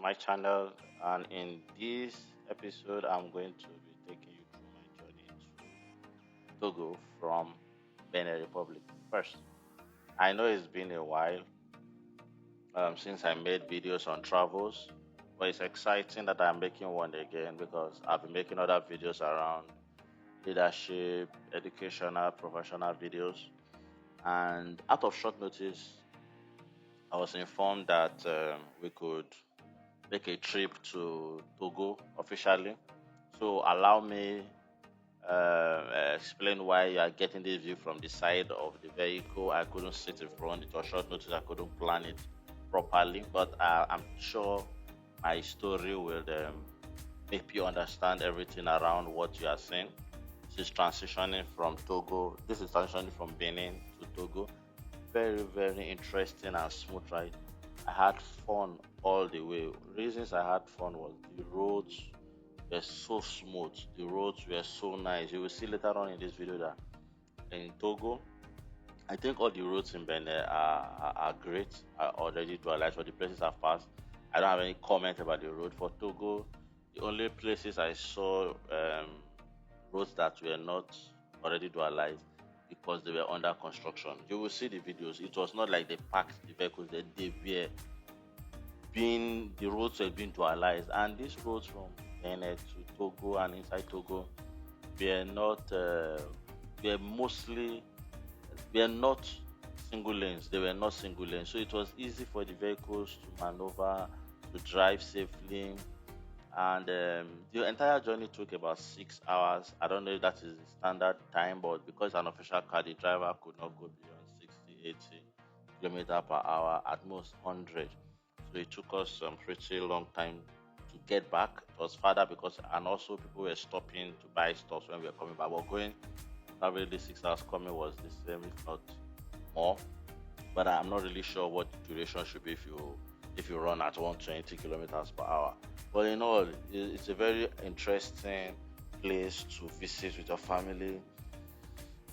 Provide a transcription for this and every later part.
my channel, and in this episode, I'm going to be taking you through my journey to Togo from Benin Republic. First, I know it's been a while since I made videos on travels, but it's exciting that I'm making one again because I've been making other videos around leadership, educational, professional videos, and out of short notice, I was informed that we could make a trip to Togo officially. So allow me explain why you are getting this view from the side of the vehicle. I couldn't sit in front. It was short notice. I couldn't plan it properly, but I'm sure my story will make you understand everything around what you are saying. This is transitioning from Togo. This is transitioning from Benin to Togo. Very, very interesting and smooth ride. I had fun all the way. Reasons I had fun was the roads were so smooth. The roads were so nice. You will see later on in this video that in Togo, I think all the roads in Benin are great, are already dualized for the places I've passed. I don't have any comment about the road. For Togo, the only places I saw roads that were not already dualized because they were under construction. You will see the videos. It was not like they parked the vehicles, they were the roads were being dualized. And these roads from Benin to Togo and inside Togo were not, were mostly, were not single lanes. They were not single lanes. So it was easy for the vehicles to maneuver, to drive safely, and the entire journey took about 6 hours. I don't know if that is the standard time, but because it's an official car, the driver could not go beyond 60, 80 kilometer per hour, at most 100. So it took us some pretty long time to get back. It was farther because, and also people were stopping to buy stuff when we were coming back. But going, probably the 6 hours coming was the same, if not more. But I'm not really sure what the duration should be if you run at 120 kilometers per hour. But in all, it's a very interesting place to visit with your family.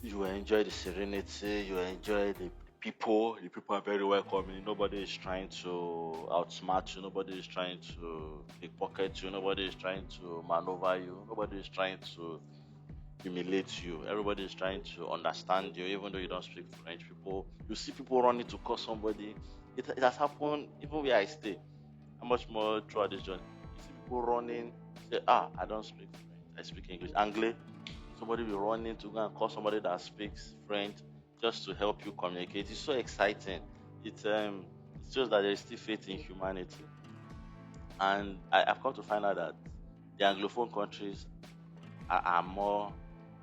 You will enjoy the serenity, you will enjoy the people. The people are very welcoming. Nobody is trying to outsmart you, nobody is trying to pickpocket you, nobody is trying to maneuver you, nobody is trying to humiliate you. Everybody is trying to understand you, even though you don't speak French. You see people running to call somebody. It has happened even where I stay. How much more throughout this journey? You see people running, say, I don't speak French, I speak English. Anglais, somebody will run in to go and call somebody that speaks French just to help you communicate. It's so exciting. It shows that there is still faith in humanity. And I've come to find out that the Anglophone countries are more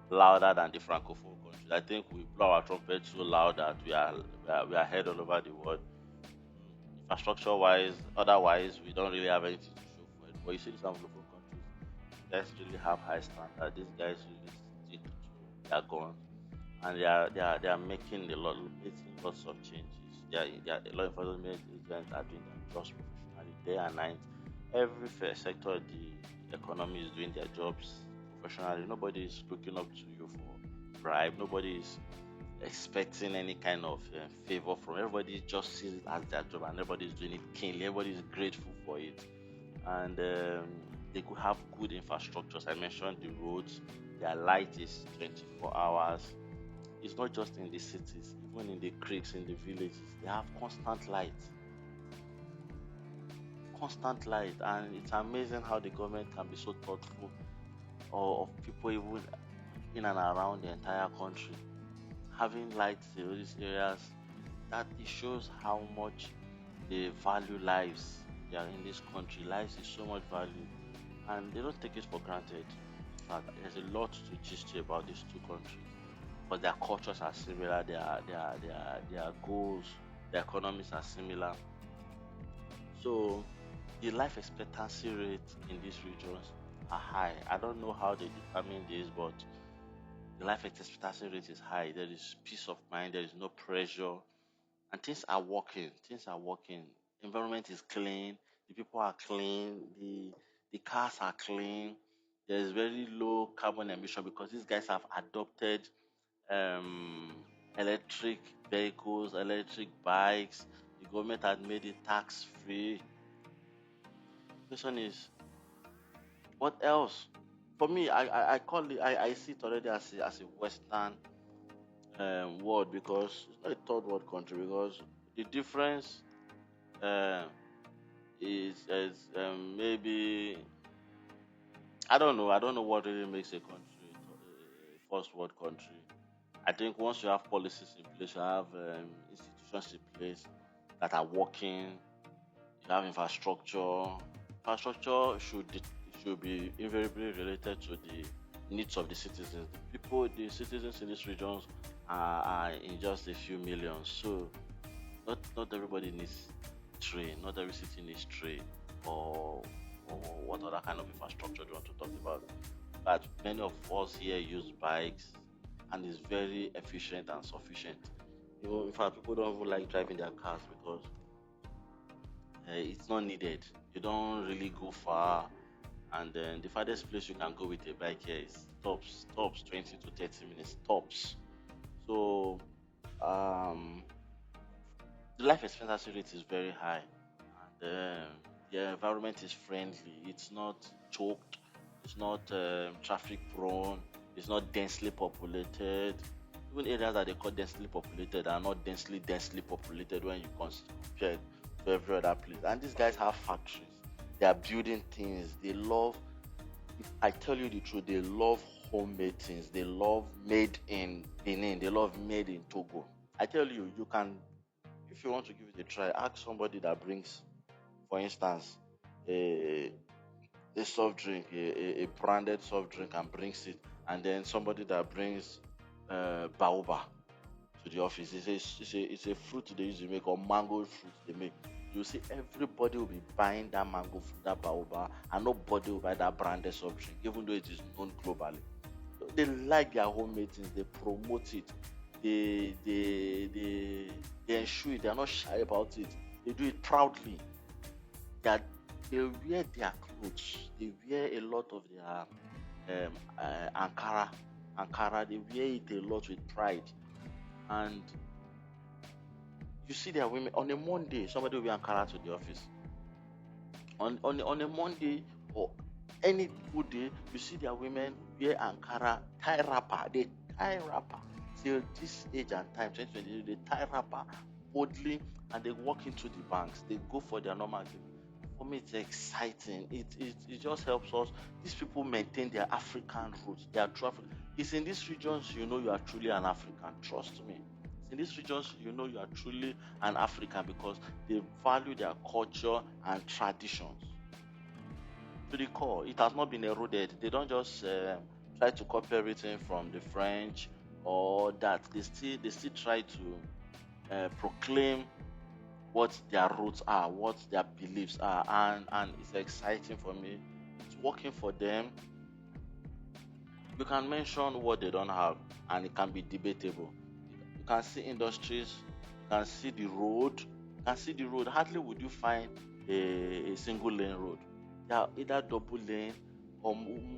louder than the Francophone countries. I think we blow our trumpet so loud that we are heard all over the world. Infrastructure wise, otherwise, we don't really have anything to show for it. But you see, these Anglophone countries, guys really have high standard. These guys really stick to their guns, and they are making making lots of changes. The law enforcement agents are doing their jobs professionally day and night. Every sector of the economy is doing their jobs professionally. Nobody is looking up to you for bribe. Nobody is expecting any kind of favor from everybody. Just sees it as their job, and everybody is doing it keenly. Everybody is grateful for it, and they could have good infrastructures. I mentioned the roads. Their light is 24 hours. It's not just in the cities, even in the creeks, in the villages. They have constant light, and it's amazing how the government can be so thoughtful of people even in and around the entire country having lights in these areas. That it shows how much they value lives. They are in this country. Lives is so much value, and they don't take it for granted. In fact, there's a lot to gist you about these two countries, but their cultures are similar. Their goals, their economies are similar. So the life expectancy rate in these regions are high. I don't know how they determine this, but the life expectancy rate is high. There is peace of mind. There is no pressure, and things are working. Things are working. Environment is clean. The people are clean. The cars are clean. There is very low carbon emission because these guys have adopted um, electric vehicles, electric bikes. The government had made it tax free. question is, what else? For me, I call it, I see it already as a Western world, because it's not a third world country, because the difference uh, is maybe, I don't know what really makes a country a first world country. I think once you have policies in place, you have institutions in place that are working, you have infrastructure. Infrastructure should be invariably related to the needs of the citizens. The citizens in these regions are in just a few millions. So not everybody needs train. Not every city needs train, or or what other kind of infrastructure do you want to talk about? But many of us here use bikes, and it's very efficient and sufficient. In fact, people don't even like driving their cars because it's not needed. You don't really go far, and then the farthest place you can go with a bike here is tops 20 to 30 minutes tops. So um, the life expectancy rate is very high, and the environment is friendly. It's not choked, it's not traffic prone, it's not densely populated. Even areas that they call densely populated are not densely populated when you compare to every other place. And these guys have factories, they are building things. They love, if I tell you the truth, they love homemade things. They love made in Benin, they love made in Togo. I tell you, you can, if you want to give it a try, ask somebody that brings, for instance, a, a soft drink, a branded soft drink, and brings it, and then somebody that brings baoba to the office. It's a fruit they use to make, or mango fruit they make. You see, everybody will be buying that mango fruit, that baoba, and nobody will buy that branded soft drink, even though it is known globally. They like their homemade things, they promote it, they they ensure it, they are not shy about it, they do it proudly. That they wear their clothes, they wear a lot of their Ankara, they wear it a lot with pride. And you see their women on a Monday, somebody will wear Ankara to the office. On a Monday or any good day, you see their women wear Ankara, tie wrapper, they tie wrapper till this age and time, 2020, they tie wrapper boldly, and they walk into the banks, they go for their normal thing. For me, it's exciting. It just helps us. These people maintain their African roots. They are true African. It's in these regions you know you are truly an African. Trust me. It's in these regions you know you are truly an African, because they value their culture and traditions to the core. It has not been eroded. They don't just try to copy everything from the French or that. They still try to proclaim what their roots are, what their beliefs are, and it's exciting for me. It's working for them. You can mention what they don't have, and it can be debatable. You can see industries, you can see the road, you can see the road. Hardly would you find a single lane road. They are either double lane or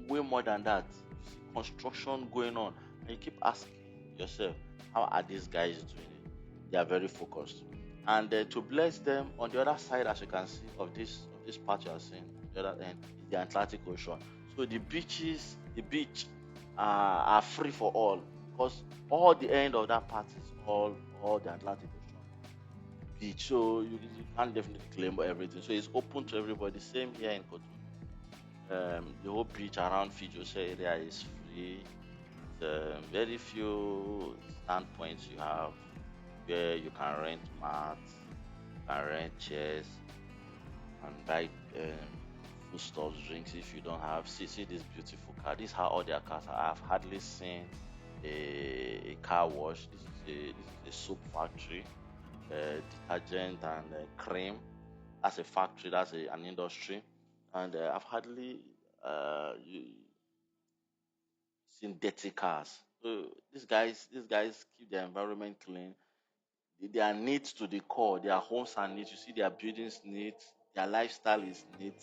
way more than that. You see construction going on, and you keep asking yourself, how are these guys doing it? They are very focused. And to bless them, on the other side, as you can see of this part you are seeing, the other end is the Atlantic Ocean. So the beach are free for all, because all the end of that part is all the Atlantic Ocean beach. So you can't definitely claim everything. So it's open to everybody. Same here in Cotonou. The whole beach around Fijose area is free. Very few standpoints you have where you can rent mats, you can rent chairs, and buy foodstuffs, drinks if you don't have. See this beautiful car. This is how all their cars are. I've hardly seen a car wash. This is a soap factory, detergent and cream. That's a factory. That's an industry, and I've hardly seen dirty cars. So these guys keep their environment clean. They are neat to the core. Their homes are neat. You see their buildings neat. Their lifestyle is neat.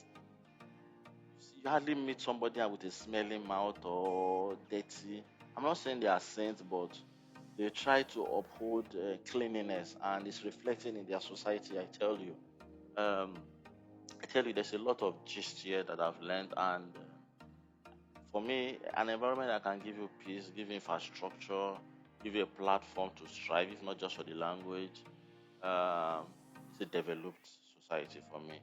You hardly meet somebody with a smelling mouth or dirty. I'm not saying they are saints, but they try to uphold cleanliness, and it's reflecting in their society. I tell you. Um, tell you, there's a lot of gist here that I've learned, and for me, an environment that can give you peace, give you infrastructure, give you a platform to strive, if not just for the language, um, it's a developed society for me.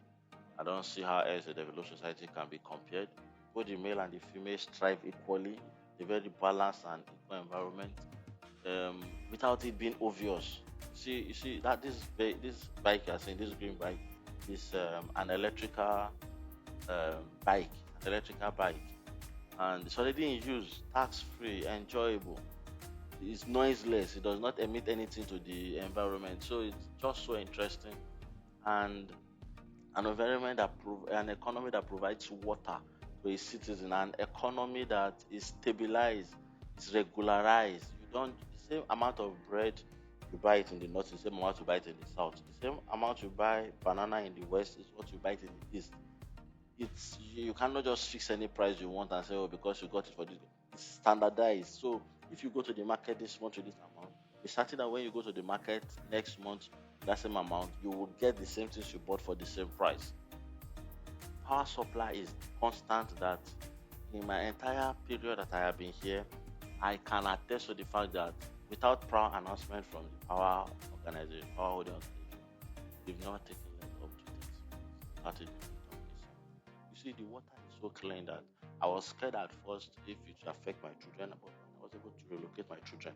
I don't see how else a developed society can be compared. Both the male and the female strive equally, a very balanced and equal environment, without it being obvious. You see that this bike you're saying, this green bike, is an electrical bike, an electrical bike, and it's already in use, tax free, enjoyable. It's noiseless. It does not emit anything to the environment. So it's just so interesting, and an environment an economy that provides water to a citizen, an economy that is stabilized, is regularized. You don't the same amount of bread you buy it in the north, the same amount you buy it in the south. The same amount you buy banana in the west is what you buy it in the east. You cannot just fix any price you want and say, oh, because you got it for this. It's standardized. So if you go to the market this month with this amount, it's certain that when you go to the market next month that same amount, you will get the same things you bought for the same price. Power supply is constant. That in my entire period that I have been here, I can attest to the fact that without prior announcement from the power holding organization, we've never taken less up to 30 minutes. You see, the water is so clean that I was scared at first if it would affect my children, but I was able to relocate my children.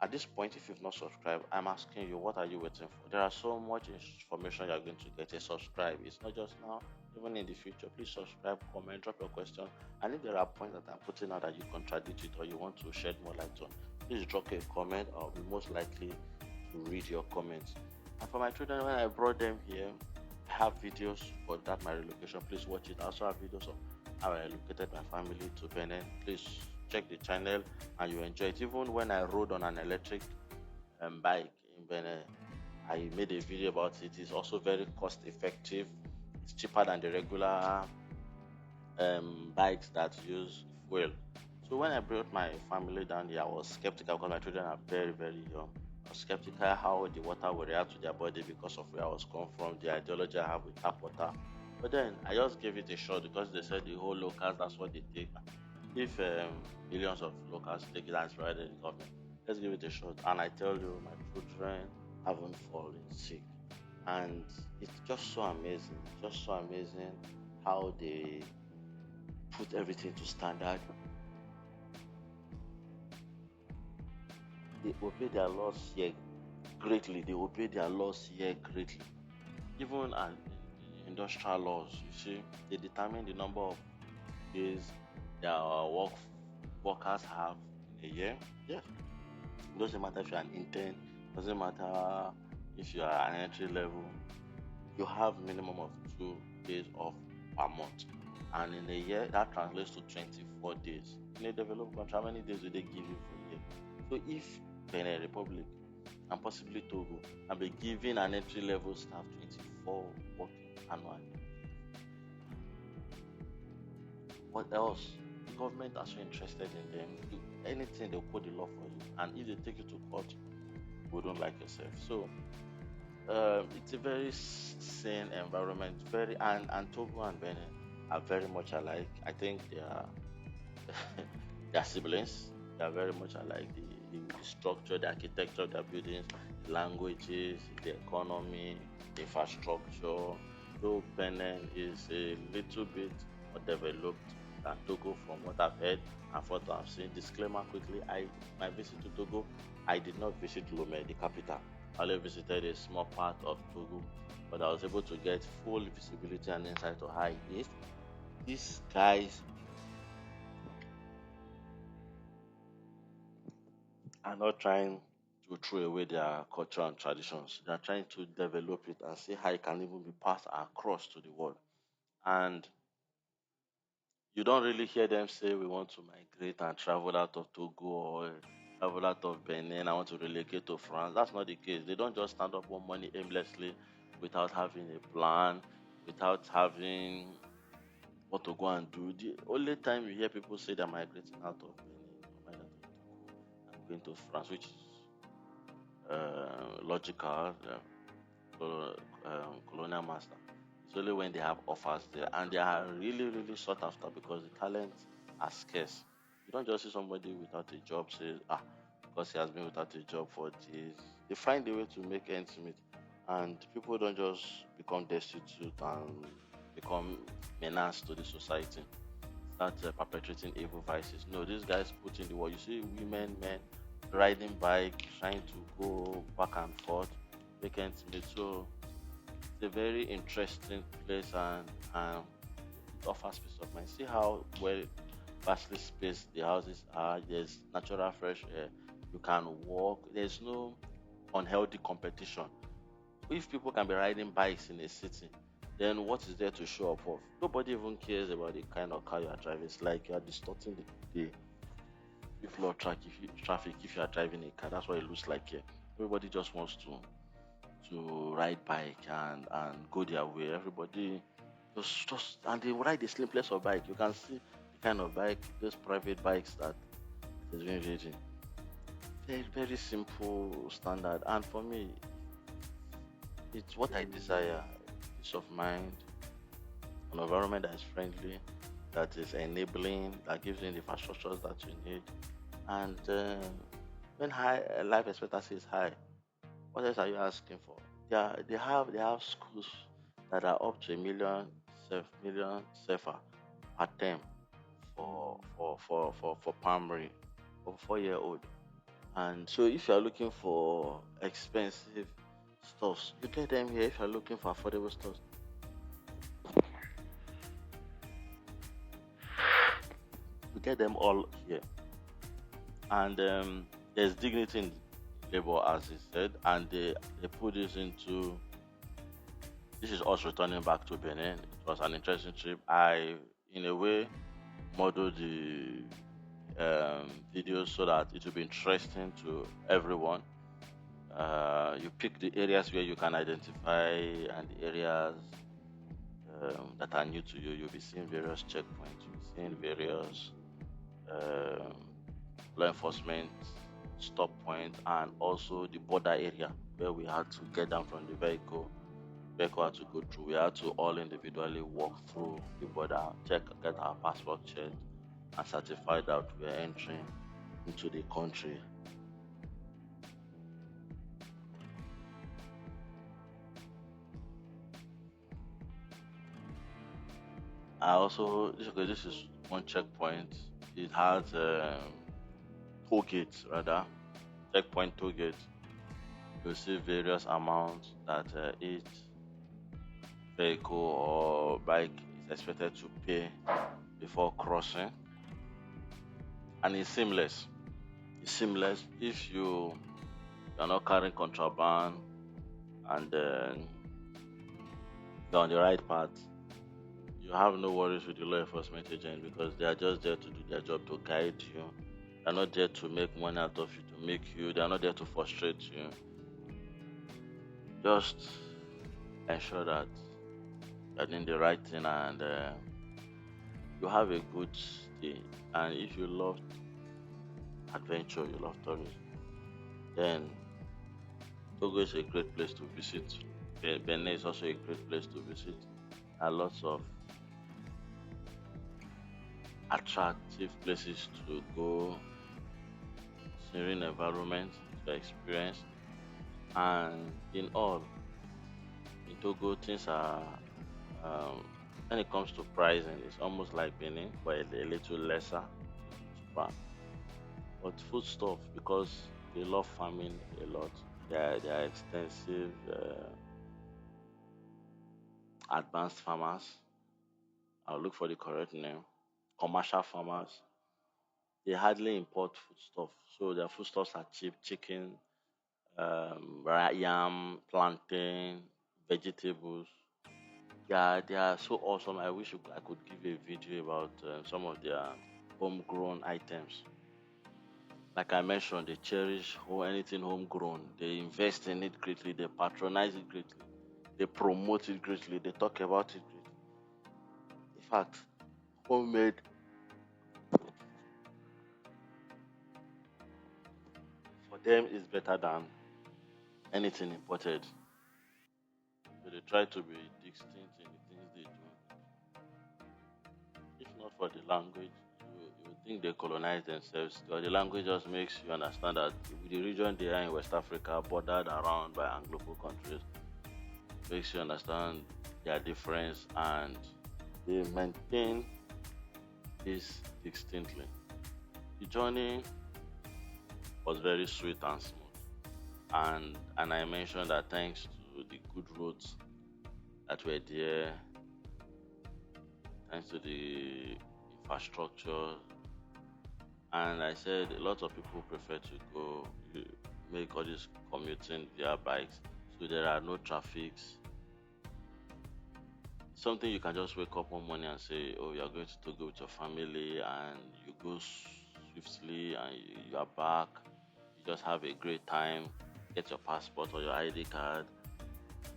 At this point, if you've not subscribed, I'm asking you, what are you waiting for? There are so much information you're going to get. A subscribe. It's not just now, even in the future. Please subscribe, comment, drop your question. And if there are points that I'm putting out that you contradict it or you want to shed more light on, please drop a comment. I'll be most likely to read your comments. And for my children, when I brought them here, I have videos for that my relocation. Please watch it. I also have videos of how I relocated my family to Benin. Please check the channel and you enjoy it. Even when I rode on an electric bike in Benin, I made a video about it. It's also very cost effective. It's cheaper than the regular bikes that use fuel. So when I brought my family down here, I was skeptical because my children are very, very young. I was skeptical how the water will react to their body because of where I was come from, the ideology I have with tap water. But then I just gave it a shot because they said the whole locals, that's what they take. If millions of locals take it as provided in the government, let's give it a shot. And I tell you, my children haven't fallen sick. And it's just so amazing, just so amazing how they put everything to standard. They obey their laws here greatly. They obey their laws here greatly. Even industrial laws, you see, they determine the number of days their workers have in a year. Yes, it doesn't matter if you're an intern, doesn't matter if you are an entry level, you have minimum of 2 days off per month. And in a year, that translates to 24 days. In a developed country, how many days do they give you for a year? So if Benin Republic and possibly Togo can be giving an entry level staff 24 working annually, what else? The government are so interested in them. Anything they'll put the law for you. And if they take you to court, you don't like yourself. So it's a very sane environment. And Togo and Benin are very much alike. I think they are they are siblings. They are very much alike. The structure, the architecture of their buildings, the languages, the economy, the infrastructure. Though Benin is a little bit more developed than Togo from what I've heard and from what I've seen. Disclaimer quickly, my visit to Togo, I did not visit Lomé, the capital. I only visited a small part of Togo, but I was able to get full visibility and insight to how it is. These guys are not trying to throw away their culture and traditions. They are trying to develop it and see how it can even be passed across to the world. And you don't really hear them say we want to migrate and travel out of Togo or travel out of Benin. I want to relocate to France. That's not the case. They don't just stand up one money aimlessly without having a plan, without having what to go and do. The only time you hear people say they're migrating out of Benin or migrating out of Togo and going to France, which is logical, colonial master, It's only when they have offers there, and they are really, really sought after because the talents are scarce. You don't just see somebody without a job say, because he has been without a job for years. They find a way to make ends meet, and people don't just become destitute and become menace to the society, start perpetrating evil vices. No, these guys put in the work. You see women, men riding bike, trying to go back and forth, make ends meet. So it's a very interesting place, and it offers peace of mind. See how well vastly spaced the houses are. There's natural fresh air. You can walk. There's no unhealthy competition. If people can be riding bikes in a city, then what is there to show up of? Nobody even cares about the kind of car you are driving. It's like you are distorting the flow of traffic if you are driving a car. That's what it looks like here. Everybody just wants to ride bike and go their way. Everybody just and they ride the slimness of bike. You can see the kind of bike, those private bikes that is being ridden. Very, very simple standard. And for me, it's what I desire. Peace of mind, an environment that is friendly, that is enabling, that gives you the infrastructures that you need. And when high life expectancy is high, what else are you asking for? They have schools that are up to a million sefer per term for primary for 4 year old. And so if you are looking for expensive stuffs, you get them here. If you are looking for affordable stuffs, you get them all here. And there's dignity in labor, as he said, and they put this into. This is us returning back to Benin. It was an interesting trip. I, in a way, modeled the videos so that it will be interesting to everyone. You pick the areas where you can identify and the areas that are new to you. You'll be seeing various checkpoints. You'll be seeing various um, law enforcement stop point, and also the border area where we had to get down from the vehicle. Vehicle had to go through. We had to all individually walk through the border, check, get our passport checked, and certify that we are entering into the country. I also okay, this is one checkpoint. It has toll gates rather, checkpoint toll gate. You see various amounts that each vehicle or bike is expected to pay before crossing, and it's seamless. It's seamless if you're not carrying contraband and you're on the right path. You have no worries with the law enforcement agent because they are just there to do their job to guide you. They're not there to make money out of you, to make you. They're not there to frustrate you. Just ensure that you're doing the right thing and you have a good stay. And if you love adventure, you love tourism, then Togo is a great place to visit. Benin is also a great place to visit. There are lots of attractive places to go, serene environment to experience, and in all, in Togo, things are um, when it comes to pricing, it's almost like Benin, but a little lesser, cheaper. But food stuff, because they love farming a lot, they are extensive, advanced farmers. I'll look for the correct name. Commercial farmers. They hardly import foodstuff, so their foodstuffs are cheap. Chicken, yam, plantain, vegetables. They are so awesome. I wish I could give a video about some of their homegrown items. Like I mentioned, they cherish anything homegrown. They invest in it greatly. They patronize it greatly. They promote it greatly. They talk about it greatly. In fact, homemade for them is better than anything imported. So they try to be distinct in the things they do. If not for the language, you would think they colonized themselves. But the language just makes you understand that with the region they are in West Africa, bordered around by Anglophone countries, makes you understand their difference and they maintain this distinctly. The journey was very sweet and smooth. And I mentioned that thanks to the good roads that were there, thanks to the infrastructure, and I said a lot of people prefer to go make all this commuting via bikes, so there are no traffics. Something you can just wake up one morning and say, "Oh, you are going to Togo with your family," and you go swiftly, and you are back. You just have a great time. Get your passport or your ID card.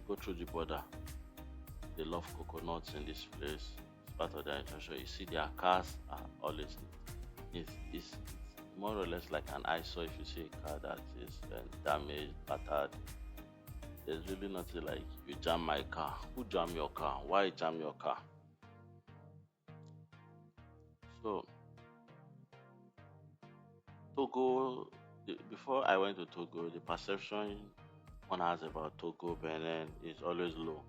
Go through the border. They love coconuts in this place. It's part of their intention. You see their cars are always it's more or less like an eyesore if you see a car that is damaged, battered. There's really nothing like you jam my car. Who jam your car? Why jam your car? So Togo. Before I went to Togo, the perception one has about Togo, Benin is always low,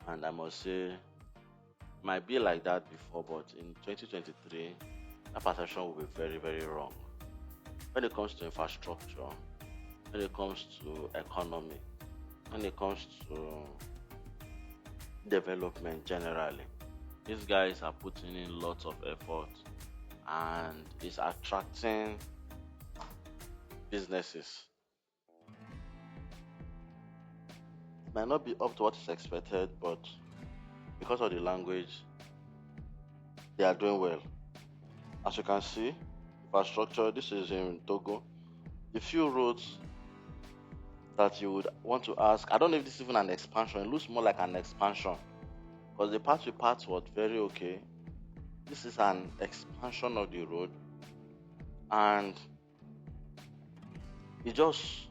and I must say might be like that before, but in 2023, that perception will be very, very wrong. When it comes to infrastructure, when it comes to economy, when it comes to development generally, these guys are putting in lots of effort and it's attracting businesses. It might not be up to what is expected, but because of the language, they are doing well. As you can see, infrastructure, this is in Togo. The few roads that you would want to ask, I don't know if this is even an expansion, it looks more like an expansion because the part we part was very okay. This is an expansion of the road and it's just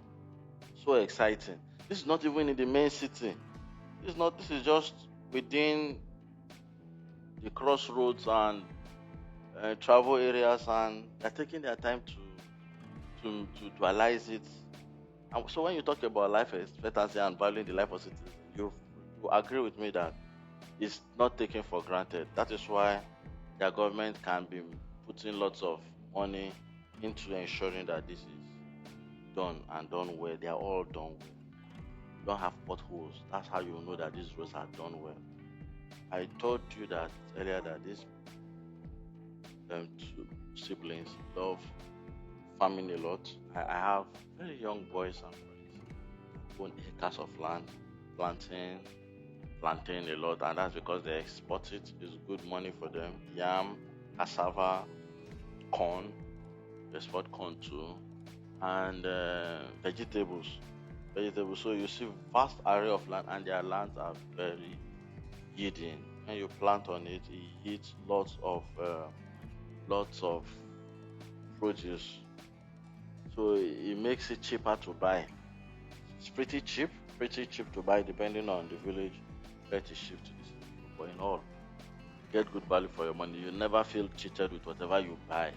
so exciting. This is not even in the main city. This is just within the crossroads and travel areas and they're taking their time to analyze it. And so when you talk about life expectancy and valuing the life of citizens, you agree with me that it's not taken for granted. That is why their government can be putting lots of money into ensuring that this is done and done well. They are all done well. You don't have potholes. That's how you know that these roads are done well. I told you that earlier that these two siblings love farming a lot. I have very young boys and friends who own acres of land, planting, plantain a lot, and that's because they export it. It's good money for them. Yam, cassava, corn, they export corn too, and vegetables. Vegetables. So you see vast array of land, and their lands are very yielding. When you plant on it, it yields lots of produce. So it makes it cheaper to buy. It's pretty cheap to buy depending on the village where it is shipped to the city. But in all, get good value for your money. You never feel cheated with whatever you buy.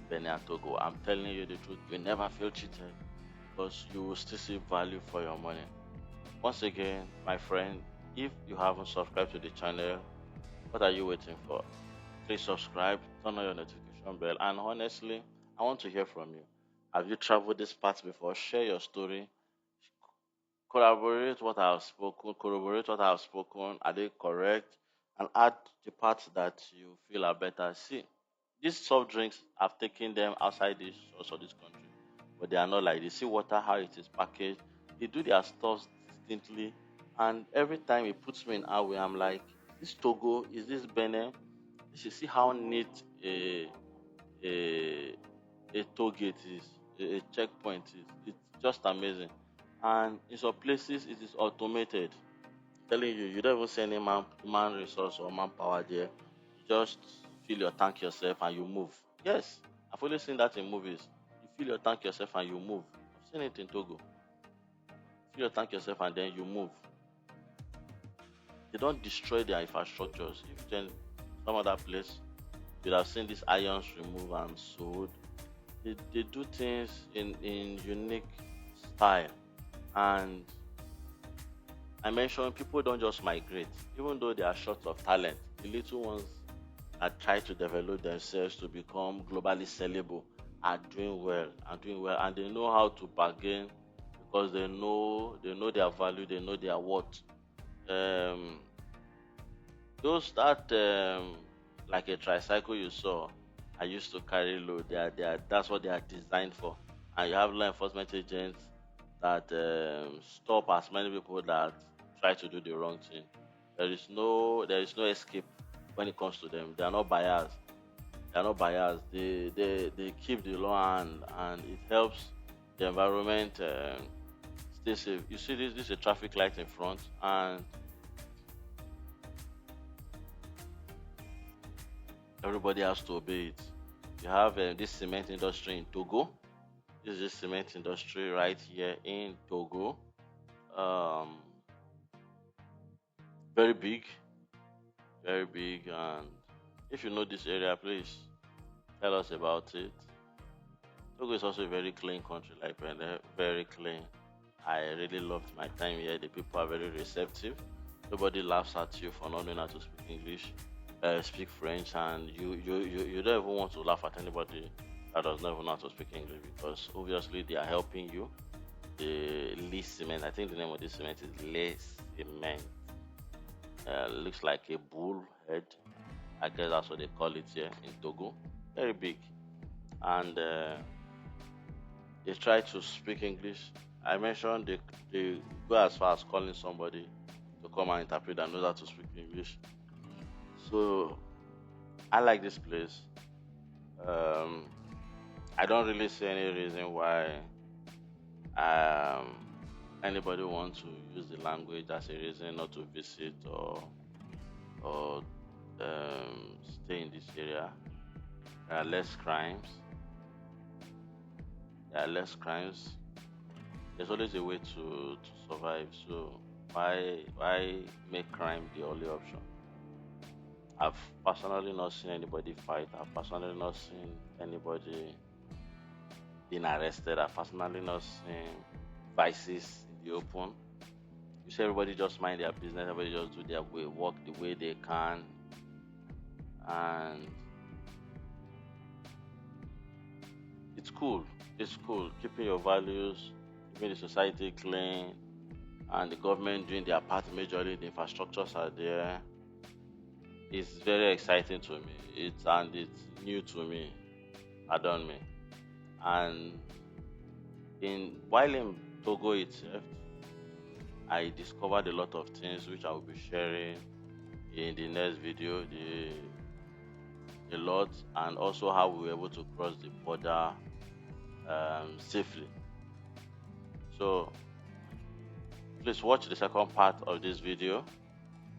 Benin and Togo. I'm telling you the truth. You never feel cheated because you will still see value for your money. Once again, my friend, if you haven't subscribed to the channel, what are you waiting for? Please subscribe, turn on your notification bell, and honestly, I want to hear from you. Have you traveled this path before? Share your story. Corroborate what I have spoken. Are they correct? And add the parts that you feel are better. See, these soft drinks, I've taken them outside this also this country, but they are not like this. See water how it is packaged. They do their stuff distinctly, and every time it puts me in our way, I'm like, this Togo is this Benin. You should see how neat a a toll gate is, a checkpoint is. It's just amazing. And in some places, it is automated. Telling you, you don't even see any man resource or manpower there. You just fill your tank yourself and you move. Yes, I've only seen that in movies. You fill your tank yourself and you move. I've seen it in Togo. Fill your tank yourself and then you move. They don't destroy their infrastructures. If then some other place, you'd have seen these ions removed and sold. They do things in unique style. And I mentioned people don't just migrate, even though they are short of talent. The little ones that try to develop themselves to become globally sellable are doing well, and they know how to bargain because they know their value, they know their worth. Um, those that like a tricycle you saw, I used to carry load. They are that's what they are designed for. And you have law enforcement agents that stop as many people that try to do the wrong thing. There is no escape when it comes to them. They are not biased. They are not biased. They keep the law, and it helps the environment stay safe. You see this is a traffic light in front, and everybody has to obey it. You have this cement industry in Togo. This is the cement industry right here in Togo. Um, very big, very big. And if you know this area, please tell us about it. Togo is also a very clean country, like Benin, very clean. I really loved my time here. The people are very receptive. Nobody laughs at you for not knowing how to speak English, speak French, and you don't even want to laugh at anybody that does not even know how to speak English, because obviously they are helping you. The Lee cement, I think the name of this cement is Lee cement. Looks like a bull head. I guess that's what they call it here in Togo. Very big, and they try to speak English. I mentioned they go as far as calling somebody to come and interpret and knows how to speak English. So I like this place. Um, I don't really see any reason why um, anybody wants to use the language as a reason not to visit or stay in this area. There are less crimes. There are less crimes. There's always a way to survive. So why make crime the only option? I've personally not seen anybody fight. I've personally not seen anybody being arrested. I've personally not seen vices in the open. You see everybody just mind their business, everybody just do their way, work the way they can, and it's cool. It's cool. Keeping your values, keeping the society clean, and the government doing their part majorly, the infrastructures are there. It's very exciting to me. It's new to me. Pardon me. And in while in Togo itself, I discovered a lot of things which I will be sharing in the next video. A lot, and also how we were able to cross the border safely. So please watch the second part of this video,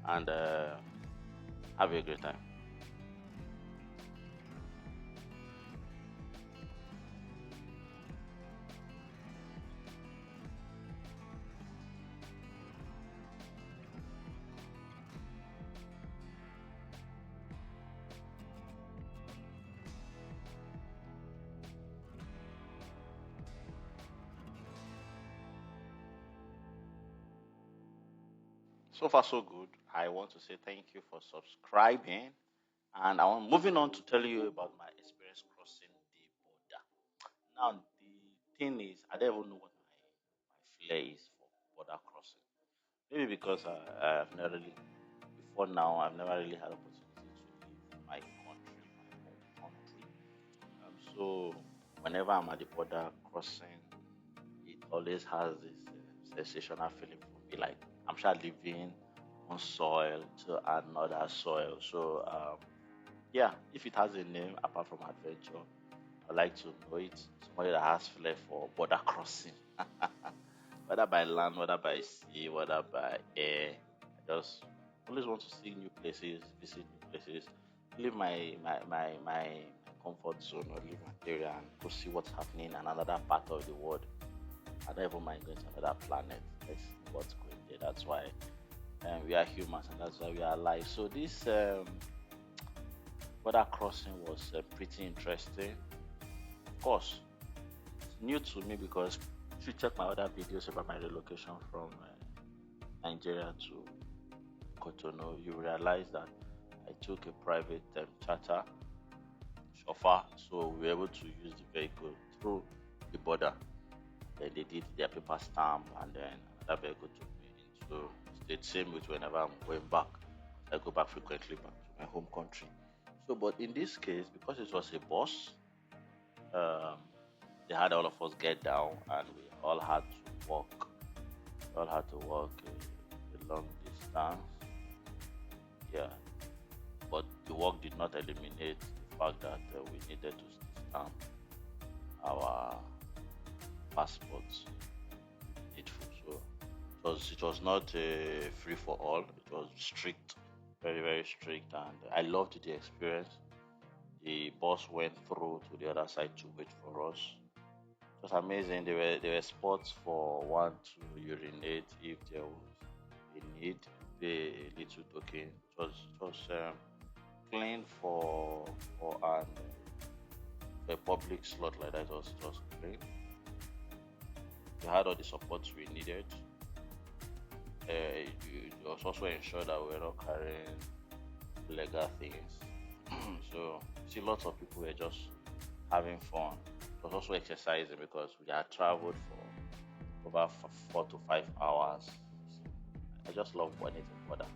and have a great time. So far, so good. I want to say thank you for subscribing, and I'm moving on to tell you about my experience crossing the border. Now, the thing is, I don't even know what my flair is for border crossing. Maybe because I've never really, before now, I've never really had opportunity to leave my country, my home country. So whenever I'm at the border crossing, it always has this sensational feeling for me, like I'm sure living one soil to another soil. So yeah, if it has a name apart from adventure, I like to know it. Somebody that has flair for border crossing, whether by land, whether by sea, whether by air. I just always want to see new places, visit new places, leave my comfort zone or leave my area and go see what's happening in another part of the world. I don't even mind going to another planet. Let's see what's going there. That's why and we are humans, and that's why we are alive. So this border crossing was pretty interesting. Of course, it's new to me because if you check my other videos about my relocation from Nigeria to Cotonou, you realize that I took a private charter chauffeur, so we were able to use the vehicle through the border. Then they did their paper stamp, and then another vehicle took me into state. Same with whenever I'm going back. I go back frequently back to my home country. So, but in this case, because it was a bus, um, they had all of us get down, and we all had to walk. We all had to walk a long distance. Yeah, but the work did not eliminate the fact that we needed to stamp our passports needful. So it was not free for all. It was strict, very strict, and I loved the experience. The bus went through to the other side to wait for us. It was amazing. There were spots for one to urinate if there was a need. Pay a little token. It was clean for a public slot like that. It was clean. We had all the supports we needed. It was also ensured that we were not carrying illegal things. So see, lots of people were just having fun. It was also exercising because we had traveled for over 4 to 5 hours. I just love anything for that.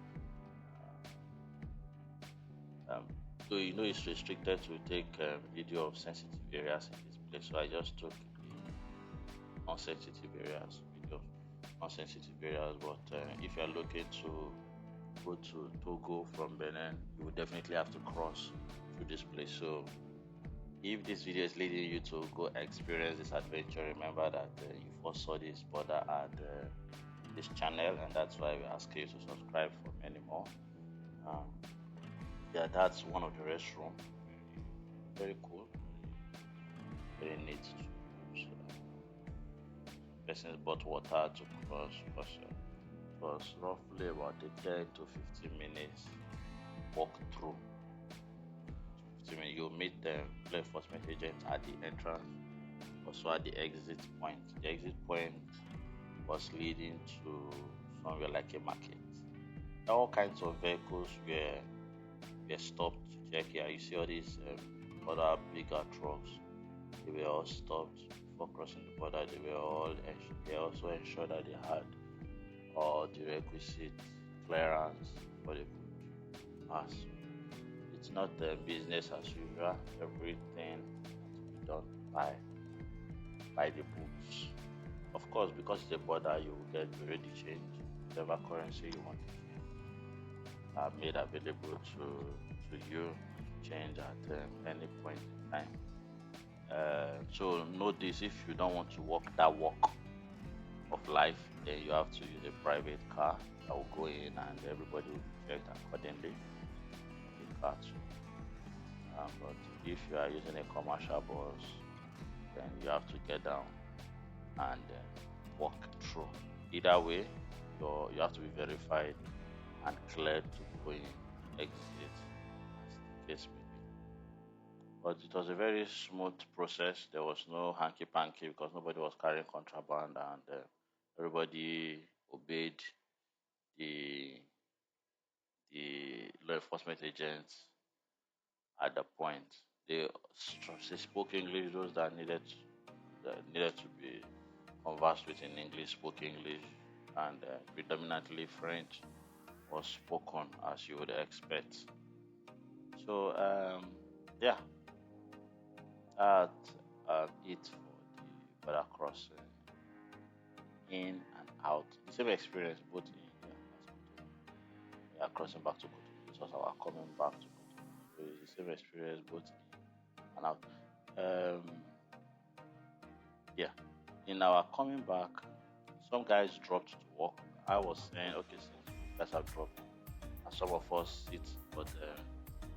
Um, so it's restricted to take video of sensitive areas in this place. So I just took non-sensitive areas, video non-sensitive areas. But if you're looking to go to Togo from Benin, you would definitely have to cross through this place. So if this video is leading you to go experience this adventure, remember that you first saw this border at this channel, and that's why we ask you to subscribe for many more. Um, yeah, that's one of the restrooms. Very cool, very neat to use. Persons bought water to cross because it was roughly about a 10 to 15 minutes walk through. 15 minutes, you meet the law enforcement agents at the entrance, also at the exit point. The exit point was leading to somewhere like a market. All kinds of vehicles were stopped to check here. You see all these other bigger trucks. They were all stopped before crossing the border. They also ensured that they had all the requisite clearance for the pass. It's not business as usual. Everything has to be done by the books. Of course, because it's a border, you will get ready change, whatever currency you want to change, are made available to you to change at any point in time. So note this: if you don't want to walk that walk of life, then you have to use a private car that will go in, and everybody will be checked accordingly. The car too. But if you are using a commercial bus, then you have to get down and walk through. Either way, you have to be verified and cleared to go in, exit, as the case may be. But it was a very smooth process. There was no hanky panky because nobody was carrying contraband, and everybody obeyed the the law enforcement agents at the point. They spoke English. Those that needed to be conversed with in English spoke English, and predominantly French was spoken as you would expect. So yeah, that it for the border crossing, in and out. The same experience both in India as Cotonou. We are crossing back to Cotonou. It was our coming back to Cotonou. So it's the same experience both in and out. Um, yeah, in our coming back, some guys dropped to work. I was saying, okay, since you guys have dropped, and some of us sit, but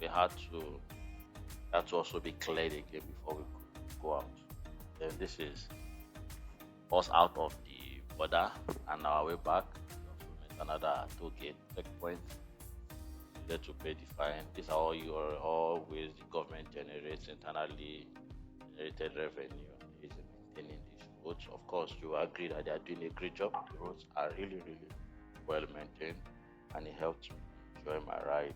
we had to also be cleared again before we could go out. Then this is us out of the border and our way back. We also met another toll gate checkpoint. Needed to pay the fine. These are all ways the government generates internally generated revenue is maintaining these roads. Of course, you agree that they are doing a great job. The roads are really, really well maintained, and it helped me enjoy my ride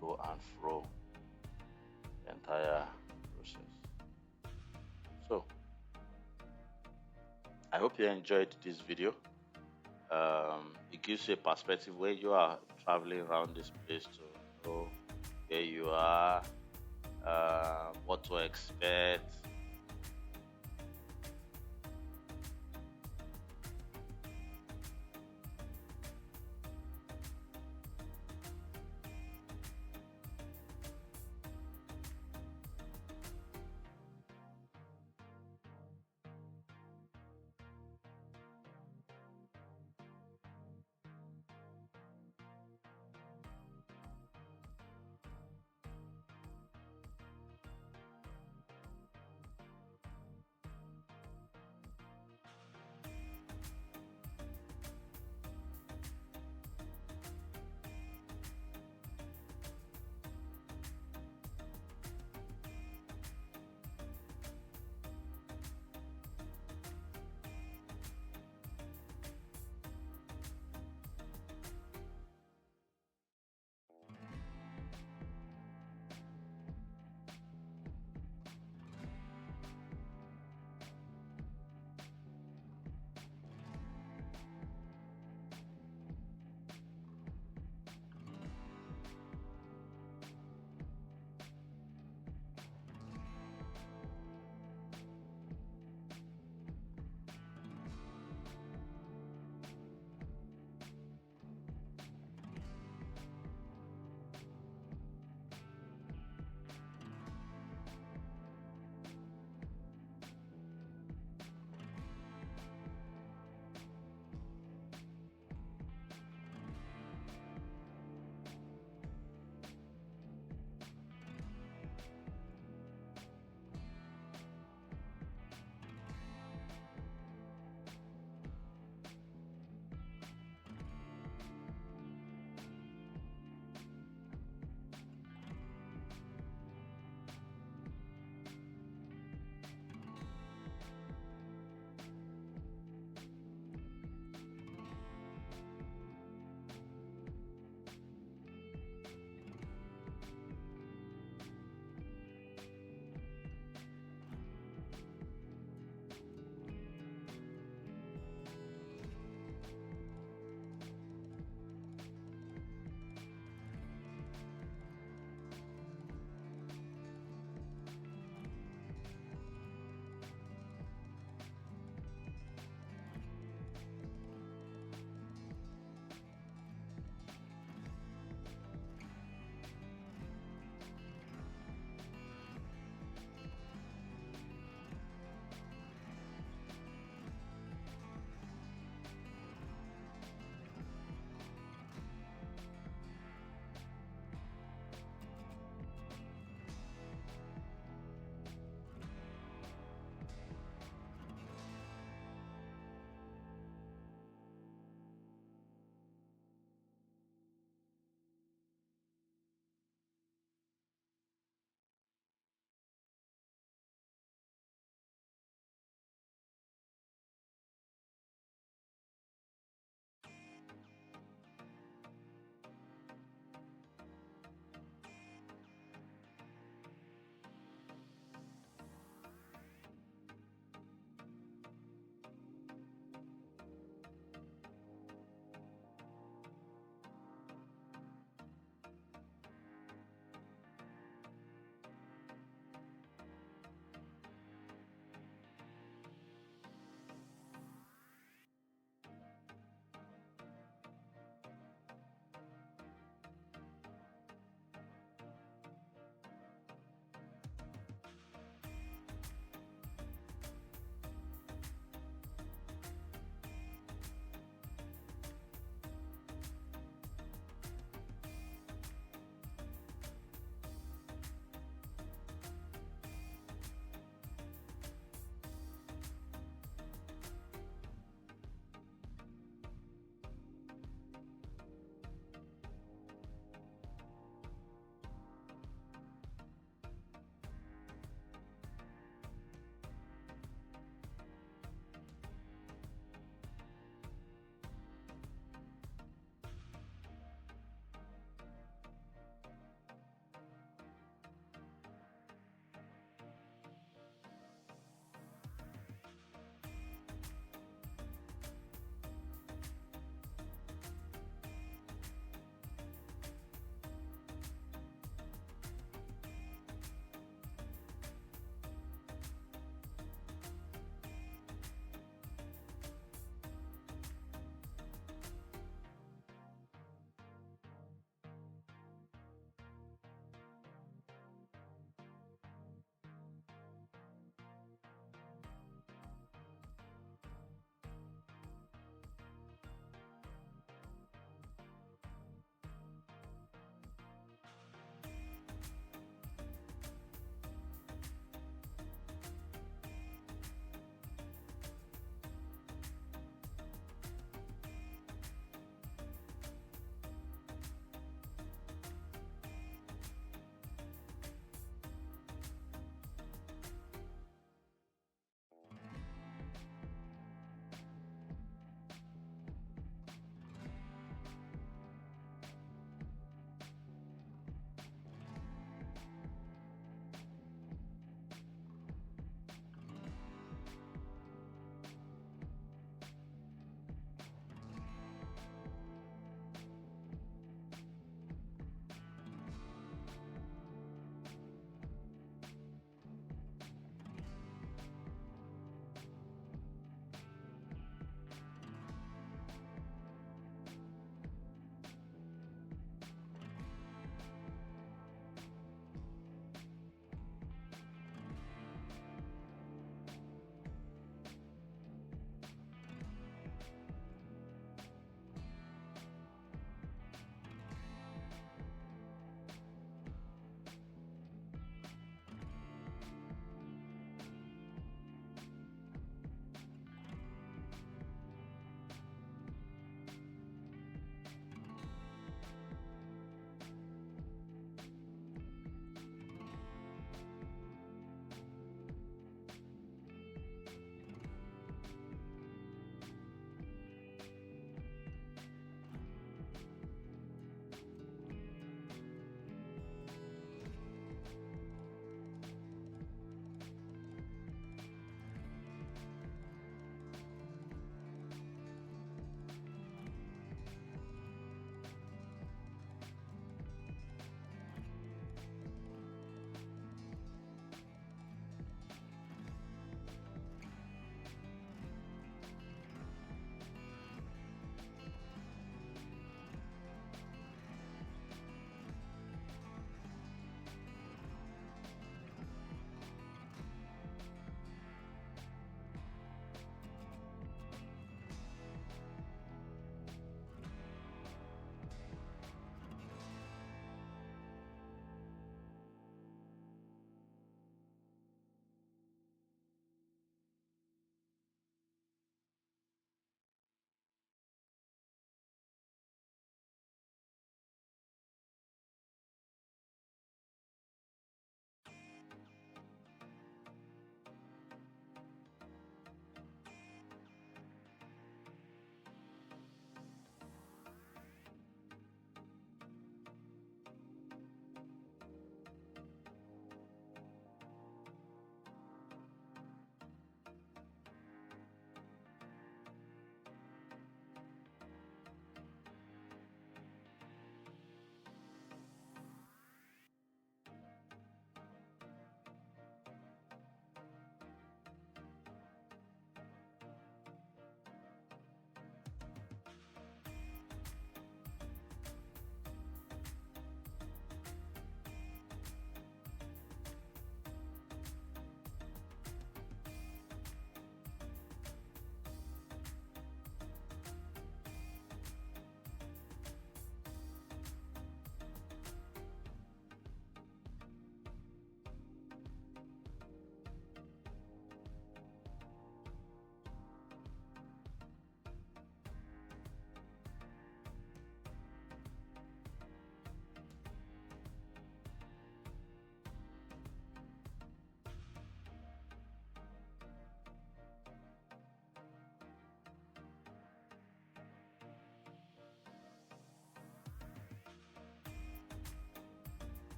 to and fro the entire process. So, I hope you enjoyed this video. It gives you a perspective where you are traveling around this place to know where you are, what to expect,